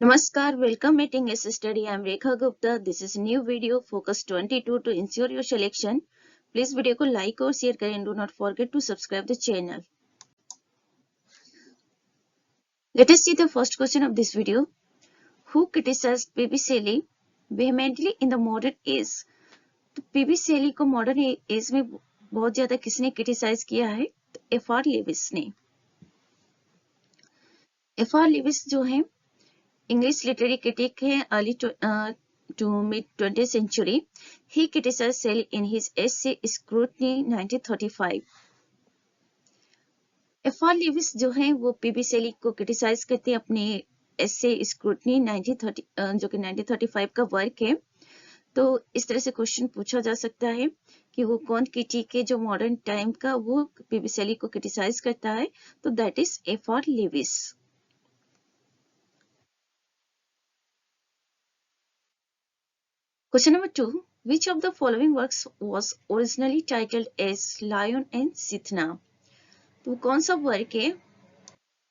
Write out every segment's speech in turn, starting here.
Namaskar, welcome meeting S study. I am Rekha Gupta. This is new video focus 22 to ensure your selection. Please video को like और share करें and do not forget to subscribe the channel. Let us see the first question of this video. Who criticized P.B. Shelley vehemently in the modern age? तो P.B. Shelley को modern age में बहुत ज्यादा किसने criticize किया है? F.R. Lewis ने. F.R. Lewis जो है English literary critic है early to mid 20th century. He criticized Shelley in his essay Scrutiny 1935. F.R. Lewis जो है वो पीबी शेली को क्रिटिसाइज करते हैं अपने essay Scrutiny 1930 जो कि 1935 का वर्क है. तो इस तरह से क्वेश्चन पूछा जा सकता है कि वो कौन क्रिटिक है जो मॉडर्न टाइम का वो पीबी शेली को क्रिटिसाइज करता है. तो that is F.R. Lewis. Question number 2. Which of the following works was originally titled as Lion and Sithna? तो कौन सा वर्क है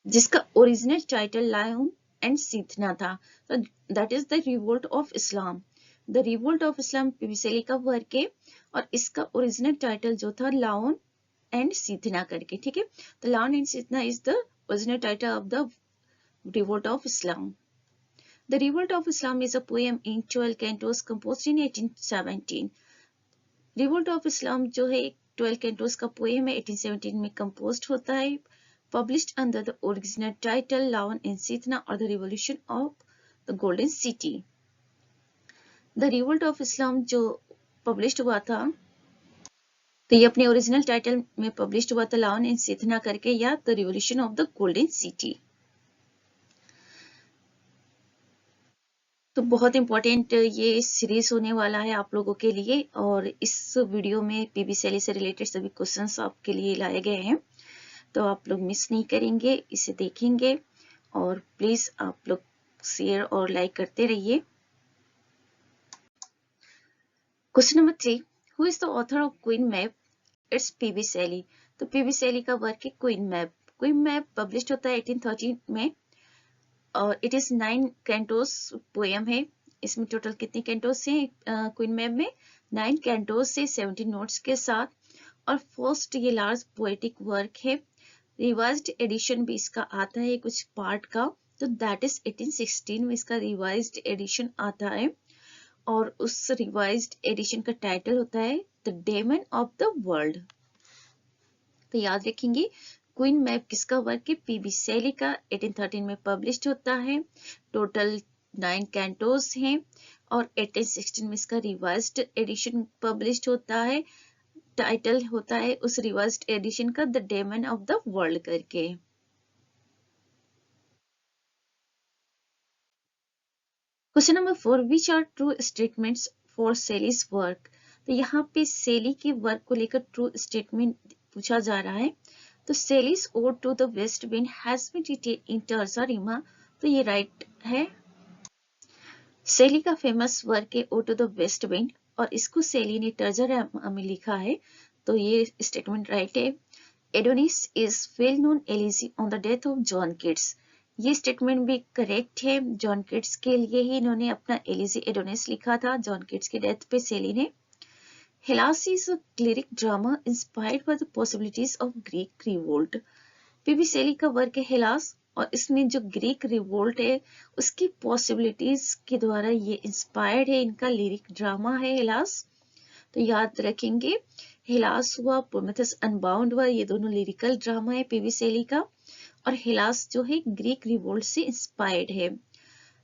जिसका original title Laon and Cythna था? तो that is the revolt of Islam. The revolt of Islam PB Shelley का work है और इसका ओरिजिनल टाइटल जो था लायन एंड सीथना करके. ठीक है, तो Laon and Cythna is the original title of the revolt of Islam. The Revolt of Islam is a poem in 12 cantos composed in 1817. Revolt of Islam जो है 12 cantos का poem है 1817 में composed होता है. Published under the original title Lawan and Sithna or the Revolution of the Golden City. The Revolt of Islam जो published हुआ था तो ये अपने ओरिजिनल टाइटल में पब्लिश हुआ था लावन एंड सीथना करके या the revolution of the golden city. तो बहुत इंपॉर्टेंट ये सीरीज होने वाला है आप लोगों के लिए और इस वीडियो में पीबी शेली से रिलेटेड सभी क्वेश्चंस आपके लिए लाए गए हैं. तो आप लोग मिस नहीं करेंगे, इसे देखेंगे और प्लीज आप लोग शेयर और लाइक करते रहिए. Question number 3. Who is the author of Queen Mab? It's PB Shelley. तो पीबी शेली का वर्क है Queen Mab. Queen Mab publish होता है 1813 में और इट इज 9 कैंटोस पोएम है. इसमें टोटल कितने कैंटोस हैं क्वीन मैप में? 9 कैंटोस से 70 नोट्स के साथ. और फर्स्ट ये लार्ज पोएटिक वर्क है. रिवाइज्ड एडिशन भी इसका आता है कुछ पार्ट का, तो दैट इज 1816 में इसका रिवाइज्ड एडिशन आता है और उस रिवाइज्ड एडिशन का टाइटल होता है the demon of the world. तो याद रखेंगे क्वीन मैप किसका वर्क है? पीबी शेली का. 1813 में पब्लिश्ड होता है. टोटल 9 कैंटोस हैं और 1816 में इसका रिवाइज्ड एडिशन पब्लिश्ड होता है. टाइटल होता है उस रिवाइज्ड एडिशन का the demon of the world करके. Question number 4. Which are true statements for Shelley's work? तो यहाँ पे शेली के वर्क को लेकर ट्रू स्टेटमेंट पूछा जा रहा है. तो Shelley's ode to the west wind has been written in terza rima. तो ये राइट है. शेली का फेमस वर्क है ode to the west wind और इसको शेली ने टर्जा रिमा में लिखा है. तो ये स्टेटमेंट राइट है. Adonis is well known elegy on the death of John Keats. ये स्टेटमेंट भी करेक्ट है. जॉन किट्स के लिए ही इन्होंने अपना एलिजी एडोनिस लिखा था जॉन किट्स के डेथ पे शेली ने. Hellas is a lyric drama inspired by the possibilities of Greek revolt. PB Shelley का वर्क है हेलास और इसमें जो ग्रीक रिवोल्ट है उसकी पॉसिबिलिटीज के द्वारा ये इंस्पायर्ड है. इनका लिरिक ड्रामा है हेलास. तो याद रखेंगे हेलास हुआ, प्रोमेथस अनबाउंड हुआ, ये दोनों लिरिकल ड्रामा है पीबी शेली का और हेलास जो है ग्रीक रिवोल्ट से इंस्पायर्ड है.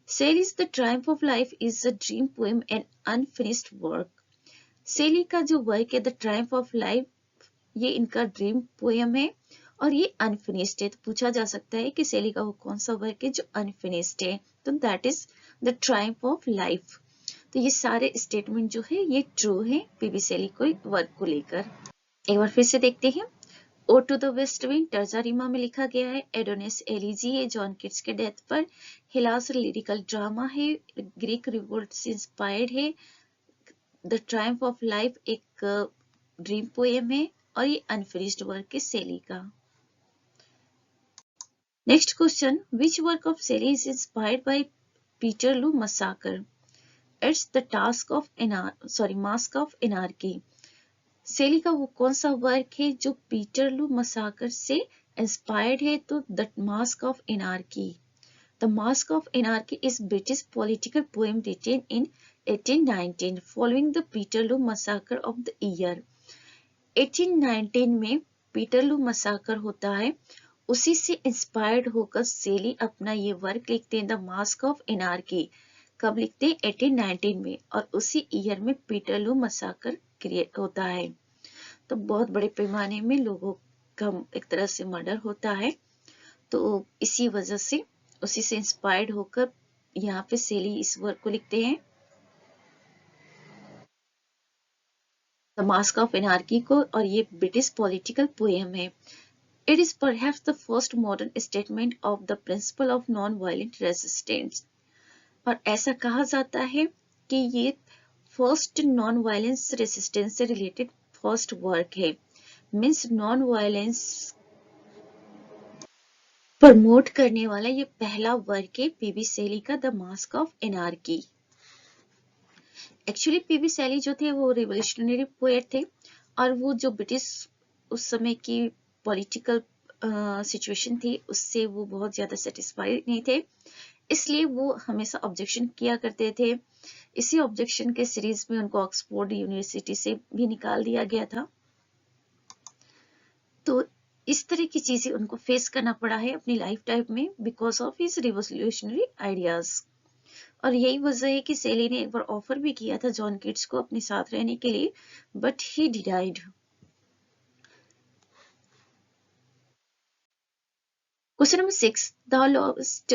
Shelley's the triumph of life is a dream poem and unfinished work. Shelley का जो वर्क है द ट्रायम्फ ऑफ लाइफ ये इनका ड्रीम पोएम है और ये अनफिनिश्ड है. तो पूछा जा सकता है कि शेली का वो कौन सा वर्क है जो अनफिनिश्ड है? तो that is the triumph of life. तो ये सारे स्टेटमेंट जो है ये ट्रू है पीबी शेली को वर्क को लेकर. एक बार फिर से देखते हैं. Ode to the west wind terza rima में लिखा गया है. एडोनिस एलिजी है जॉन किट्स के डेथ पर. हिलास लिरिकल ड्रामा है, ग्रीक रिवोल्ट से इंस्पायर्ड है. द ट्रायम्फ ऑफ लाइफ एक ड्रीम पोएम है और ये अनफिनिश्ड वर्क है शेली का. Next question. Which work of Shelley is inspired by Peterloo Massacre. It's the Mask of Anarchy. सेली का वो कौन सा वर्क है जो पीटरलू मसाकर से इंस्पायर्ड है? तो the mask of anarchy. The mask of anarchy is British political poem written in 1819 following the Peterloo massacre of the year. 1819 में पीटरलू मसाकर होता है, उसी से इंस्पायर्ड होकर सेली अपना ये वर्क लिखते हैं द मास्क ऑफ एनार्की. कब लिखते हैं? 1819 में, और उसी ईयर में पीटरलू मसाकर क्रिएट होता है. तो बहुत बड़े पैमाने में लोगों का एक तरह से मर्डर होता है. तो इसी वजह से उसी से इंस्पायर्ड होकर यहाँ पे सेली इस वर्क को लिखते हैं द मास्क ऑफ एनार्की को, और ये ब्रिटिश पॉलिटिकल पोएम है. It is perhaps the first modern statement of the principle of non violent resistance. और ऐसा कहा जाता है कि ये फर्स्ट नॉन वायलेंस रेजिस्टेंस से रिलेटेड फर्स्ट वर्क है. मीन्स नॉन वायलेंस प्रमोट करने वाला ये पहला वर्क है पीबी सेली का the mask of anarchy. Actually PB Shelley जो थे वो रिवोल्यूशनरी पोएट थे, और वो जो ब्रिटिश उस समय की पॉलिटिकल सिचुएशन थी उससे वो बहुत ज्यादा सेटिस्फाइड नहीं थे, इसलिए वो हमेशा ऑब्जेक्शन किया करते थे. इसी ऑब्जेक्शन के सीरीज में उनको ऑक्सफोर्ड यूनिवर्सिटी से भी निकाल दिया गया था. तो इस तरह की चीजें उनको फेस करना पड़ा है अपनी लाइफ टाइम में because of his revolutionary ideas. और यही वजह है कि सेली ने एक बार ऑफर भी किया था जॉन किट्स को अपने साथ रहने के लिए, but he denied. Question number 6. Thou lovest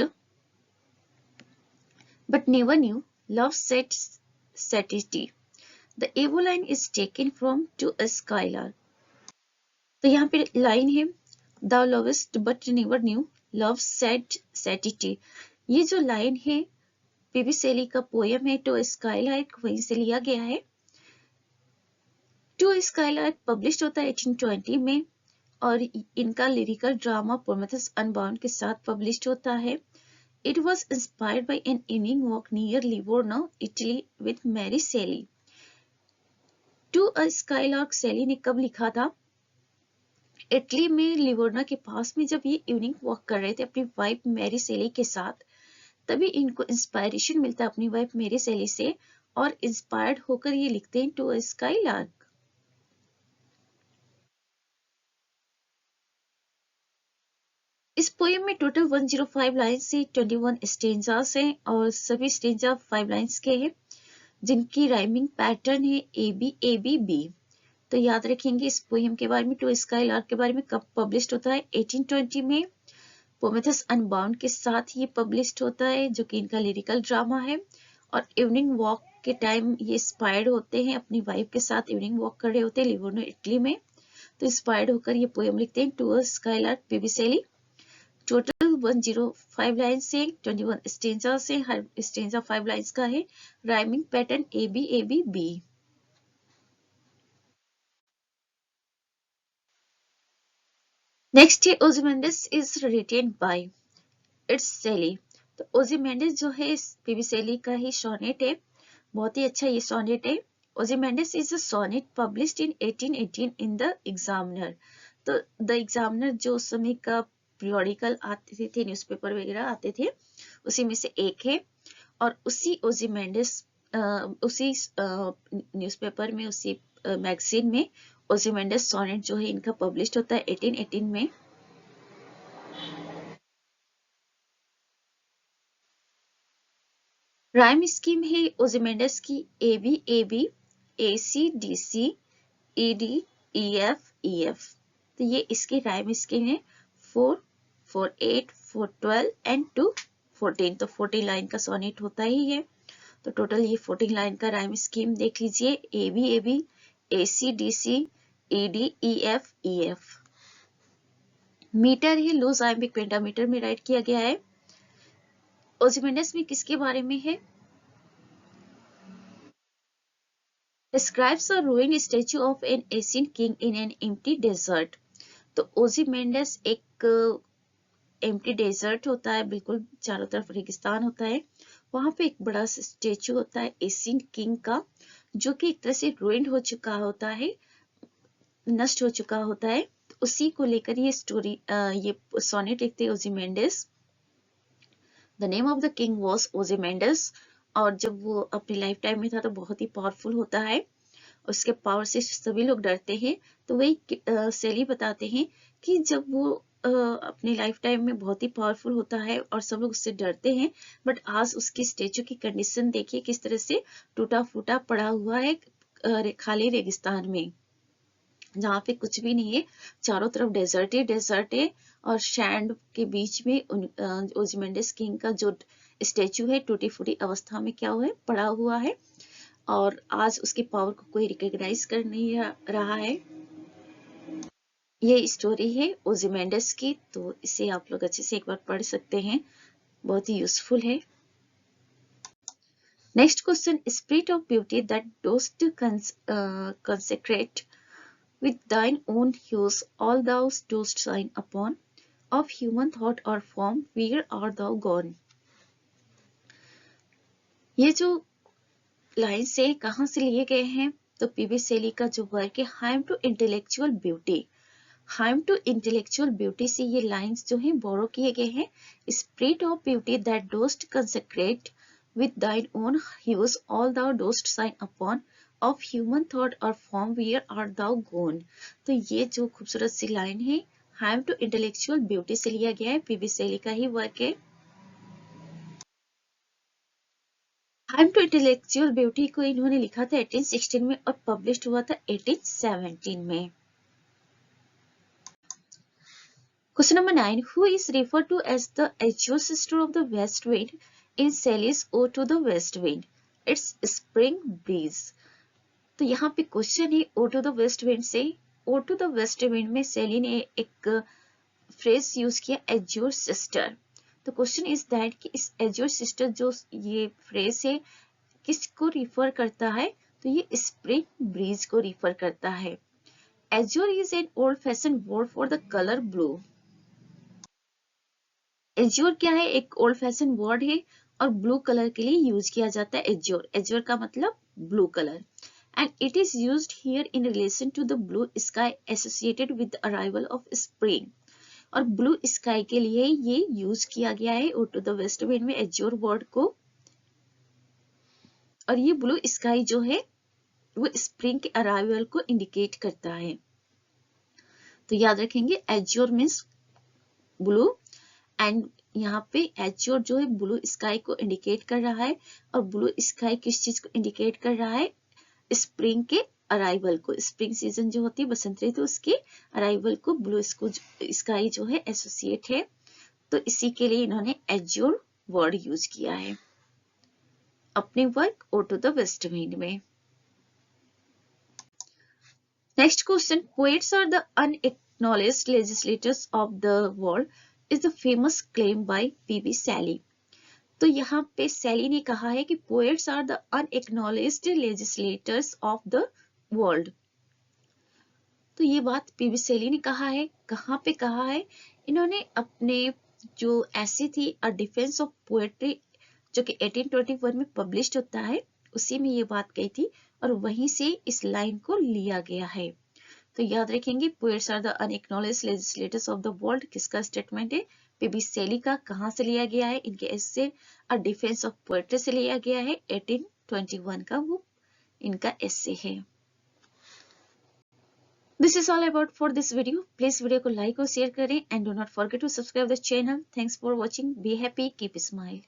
but never knew love sets satiety. The above line is taken from To a Skylark. तो यहाँ पे लाइन है Thou lovest but never knew love set satiety. ये जो line है PB Shelley का poem है to skylark, वहीं से लिया गया है. टू स्काईलार्क पब्लिश होता है 1820 में, और इनका लिरिकल ड्रामा प्रोमेथेउस अनबाउंड के साथ पब्लिश होता है. It was inspired by an evening walk near Livorno, Italy with Mary Shelley. To a Skylark सेली ने कब लिखा था? इटली में लिवोर्ना के पास में जब ये इवनिंग वॉक कर रहे थे अपनी वाइफ मैरी सेली के साथ, तभी इनको इंस्पायरेशन मिलता है अपनी वाइफ मैरी सेली से, और इंस्पायर्ड होकर ये लिखते हैं टू अ स्काईलार्क. इस पोएम में टोटल 105 लाइन्स से 21 स्टेंजास हैं, और सभी स्टेंजा 5 लाइन्स के हैं जिनकी राइमिंग पैटर्न है A B A B B. तो याद रखेंगे इस पोएम के बारे में. टू स्काईलार्क के बारे में कब पब्लिश होता है? 1820 में. प्रोमेथेउस अनबाउंड के साथ ये पब्लिश होता है जो कि इनका लिरिकल ड्रामा है, और इवनिंग वॉक के टाइम ये इंस्पायर्ड होते हैं अपनी वाइफ के साथ, इवनिंग वॉक कर रहे होते हैं लिवोर्नो इटली में. तो इंस्पायर्ड होकर ये पोएम लिखते हैं टू स्काईलार्क पीबी सेली. टोटल 105 लाइन्स से 21 स्टेंजा से, हर स्टेंजा 5 लाइन्स का है. Rhyming pattern A B B. Next है ओzymandias is written by its Shelley. तो ओzymandias जो है पीबी सेली का ही सोनेट है, बहुत ही अच्छा ये सोनेट है. ओzymandias is a sonnet published in 1818 in the Examiner. तो द एग्जामिनर जो उस समय का पीरियोडिकल आते थे, न्यूज़पेपर वगैरह आते थे, उसी में से एक है. और उसी ओzymandias उसी न्यूज़पेपर में, उसी मैगजीन में ओzymandias सोनेट जो है इनका पब्लिश होता है 1818 में. राइम स्कीम है ओzymandias की A B A C D C E D E F. तो ये इसकी राइम स्कीम है 4, 4, 8, 4, 12 एंड 2, 14. तो 14 लाइन का सोनेट होता ही है. तो टोटल ये 14 लाइन का राइम स्कीम देख लीजिए. A B A C D C E D E F. Metre है लूज आइम्बिक पेंटामीटर में राइट किया गया है. ओzymandias में किसके बारे में है? Describes a ruined statue of an ancient king in an empty desert. तो ओzymandias एक एम्प्टी डेजर्ट होता है, बिल्कुल चारों तरफ रेगिस्तान होता है, वहां पे एक बड़ा स्टेचू होता है एशियन किंग का, जो कि एक तरह से रुइंड हो चुका होता है, नष्ट हो चुका होता है। तो उसी को लेकर ये स्टोरी, ये सोनेट लिखते हैं Ozymandias. The name of the king was Ozymandias. और जब वो अपनी लाइफ टाइम में था तो बहुत ही पावरफुल होता है, उसके पावर से सभी लोग डरते हैं। तो वही सेली बताते हैं कि जब वो अपनी लाइफ टाइम में बहुत ही पावरफुल होता है और सब लोग उससे डरते हैं, बट आज उसकी स्टेचू की कंडीशन देखिए किस तरह से टूटा फूटा पड़ा हुआ है खाली रेगिस्तान में, जहाँ पे कुछ भी नहीं है, चारों तरफ डेजर्ट ही डेजर्ट है। और सैंड के बीच में ओzymandias किंग का जो स्टेचू है टूटी फूटी अवस्था में क्या हुआ है, पड़ा हुआ है। और आज उसके पावर को कोई रिकॉग्नाइज कर नहीं रहा है। ये स्टोरी है ओzymandias की, तो इसे आप लोग अच्छे से एक बार पढ़ सकते हैं, बहुत ही यूजफुल है। Next question, spirit of beauty that dost consecrate with thine own hues all thou dost shine upon, of human thought or form where art thou gone। ये जो लाइन से कहाँ से लिए गए हैं, तो पीबी सेली का जो वर्क है hymn to intellectual beauty, hymn to intellectual beauty से ये लाइंस जो हैं बोरो किए गए हैं। Spirit of beauty that dost consecrate with thine own hues all thou dost shine upon, of human thought और form where are thou gone. तो ये जो खूबसूरत सी लाइन है हाइम टू इंटेलेक्चुअल ब्यूटी से लिया गया है, पीबी सेली का ही वर्क है। हाइम टू इंटेलेक्चुअल ब्यूटी को इन्होंने लिखा था 1816 में और पब्लिश हुआ था 1817 में। Question number 9. Who is referred to as the azure sister of the west wind in Shelley's Ode to the West Wind? It's spring breeze. तो यहाँ पे क्वेश्चन है Ode to the West Wind से, Ode to the West Wind में शैली ने एक phrase use किया azure sister। तो क्वेश्चन इज दैट कि इस azure sister जो ये फ्रेज है किसको रिफर करता है, तो ये स्प्रिंग ब्रीज को रिफर करता है। Azure is an old fashioned word for the color blue। Azure क्या है, एक ओल्ड फैशन वर्ड है और ब्लू कलर के लिए यूज किया जाता है एज्योर। एज्योर का मतलब blue colour, and it is used here in relation to the blue sky associated with the arrival of spring. और ब्लू स्काई के लिए ये यूज किया गया है ode to the west wind में एज्योर वर्ड को। और ये ब्लू स्काई जो है वो स्प्रिंग के अराइवल को इंडिकेट करता है। तो याद रखेंगे एज्योर मीन्स ब्लू, एंड यहाँ पे एज्योर जो है ब्लू स्काई को इंडिकेट कर रहा है। और ब्लू स्काई किस चीज को इंडिकेट कर रहा है, स्प्रिंग के अराइवल को। स्प्रिंग सीजन जो होती है बसंत ऋतु, उसके अराइवल को ब्लू स्काई जो है एसोसिएट है। तो इसी के लिए इन्होंने एज्योर वर्ड यूज किया है अपने work O to the west wind में। Next question, poets are the unacknowledged legislators of the world is the famous claim by P.B. Shelley। तो यहाँ पे सैली ने कहा है कि poets are the unacknowledged legislators of the world। तो ये बात पीबी शैली ने कहा है, कहाँ पे कहा है, इन्होंने अपने जो ऐसी थी अ डिफेंस ऑफ पोएट्री जो कि 1821 में पब्लिश होता है, उसी में ये बात कही थी और वहीं से इस लाइन को लिया गया है। तो याद रखेंगे poets are the unacknowledged legislators of the world किसका स्टेटमेंट है, पीबी शैली का। कहाँ से लिया गया है, इनके essay a defence of poetry से लिया गया है, 1821 का वो इनका एस्से है। This is all about for this video. Please video को लाइक और शेयर करें and do not forget to subscribe the channel. Thanks for watching. Be happy, keep smile.